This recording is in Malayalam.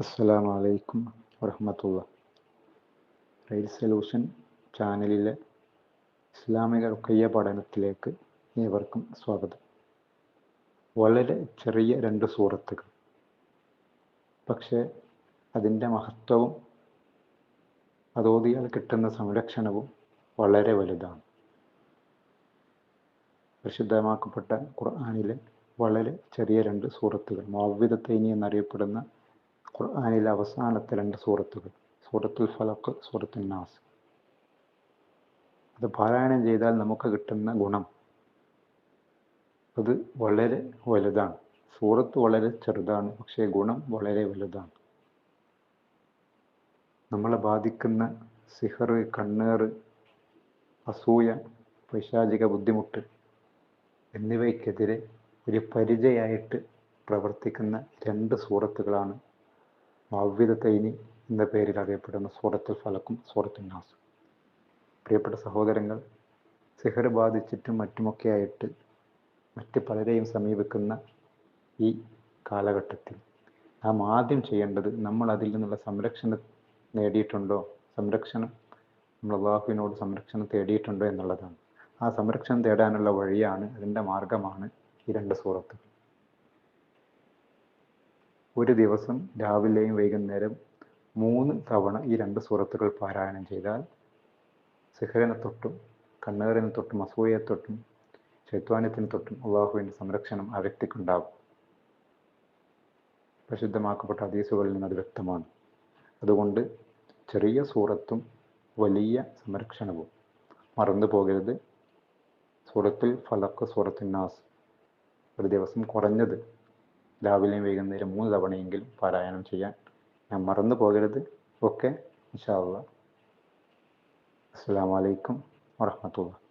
അസ്സലാമു അലൈക്കും വറഹ്മത്തുള്ളാഹി. റൈഡ് സൊല്യൂഷൻ ചാനലിലെ ഇസ്ലാമിക റുഖിയ്യ പഠനത്തിലേക്ക് ഏവർക്കും സ്വാഗതം. വളരെ ചെറിയ 2 സൂറത്തുകൾ, പക്ഷേ അതിൻ്റെ മഹത്വവും അതോതിയാൽ കിട്ടുന്ന സംരക്ഷണവും വളരെ വലുതാണ്. പരിശുദ്ധമാക്കപ്പെട്ട ഖുർആനിലെ വളരെ ചെറിയ 2 സൂറത്തുകൾ, മുഅവ്വിദത്തൈനി എന്നറിയപ്പെടുന്ന ഖുർആനിലെ അവസാനത്തെ 2 സൂറത്തുകൾ, സൂറത്തുൽ ഫലഖ്, സൂറത്തുൻ നാസ്. അത് പാരായണം ചെയ്താൽ നമുക്ക് കിട്ടുന്ന ഗുണം അത് വളരെ വലുതാണ്. സൂറത്ത് വളരെ ചെറുതാണ്, പക്ഷേ ഗുണം വളരെ വലുതാണ്. നമ്മളെ ബാധിക്കുന്ന സിഹർ, കണ്ണേറ്, അസൂയ, പൈശാചിക ബുദ്ധിമുട്ട് എന്നിവയ്ക്കെതിരെ ഒരു പരിചയായിട്ട് പ്രവർത്തിക്കുന്ന 2 സൂറത്തുകളാണ് മുഅവ്വിദത്തൈനി എന്ന പേരിൽ അറിയപ്പെടുന്ന സൂറത്തുൽ ഫലഖും സൂറത്തുൻ നാസും. പ്രിയപ്പെട്ട സഹോദരങ്ങൾ, സിഹർ ബാധിച്ചിട്ടും മറ്റുമൊക്കെയായിട്ട് മറ്റ് പലരെയും സമീപിക്കുന്ന ഈ കാലഘട്ടത്തിൽ നാം ആദ്യം ചെയ്യേണ്ടത്, നമ്മൾ അതിൽ നിന്നുള്ള സംരക്ഷണം നേടിയിട്ടുണ്ടോ, നമ്മൾ അല്ലാഹുവിനോട് സംരക്ഷണം തേടിയിട്ടുണ്ടോ എന്നുള്ളതാണ്. ആ സംരക്ഷണം തേടാനുള്ള വഴിയാണ്, അതിൻ്റെ മാർഗമാണ് ഈ 2 സൂറത്തുകൾ. ഒരു ദിവസം രാവിലെയും വൈകുന്നേരം 3 തവണ ഈ 2 സൂറത്തുകൾ പാരായണം ചെയ്താൽ സിഹറിനെ തൊട്ടും കണ്ണേറിനെ തൊട്ടും അസൂയയെ തൊട്ടും ശൈത്വാന്യത്തിന് തൊട്ടും അള്ളാഹുവിൻ്റെ സംരക്ഷണം ആ വ്യക്തിക്കുണ്ടാകും. പ്രസിദ്ധമാക്കപ്പെട്ട ഹദീസുകളിൽ നിന്ന് അത് വ്യക്തമാണ്. അതുകൊണ്ട് ചെറിയ സൂറത്തും വലിയ സംരക്ഷണവും മറന്നു പോകരുത്. സൂറത്തുൽ ഫലഖ്, സൂറത്തുൻ നാസ് ഒരു ദിവസം കുറഞ്ഞത് രാവിലെയും വൈകുന്നേരം 3 തവണയെങ്കിലും പാരായണം ചെയ്യാൻ ഞാൻ മറന്നു പോകരുത്. ഓക്കെ, ഇൻഷാ അല്ലാഹ്. അസ്സലാമു അലൈക്കും വറഹ്മത്തുള്ളാഹി.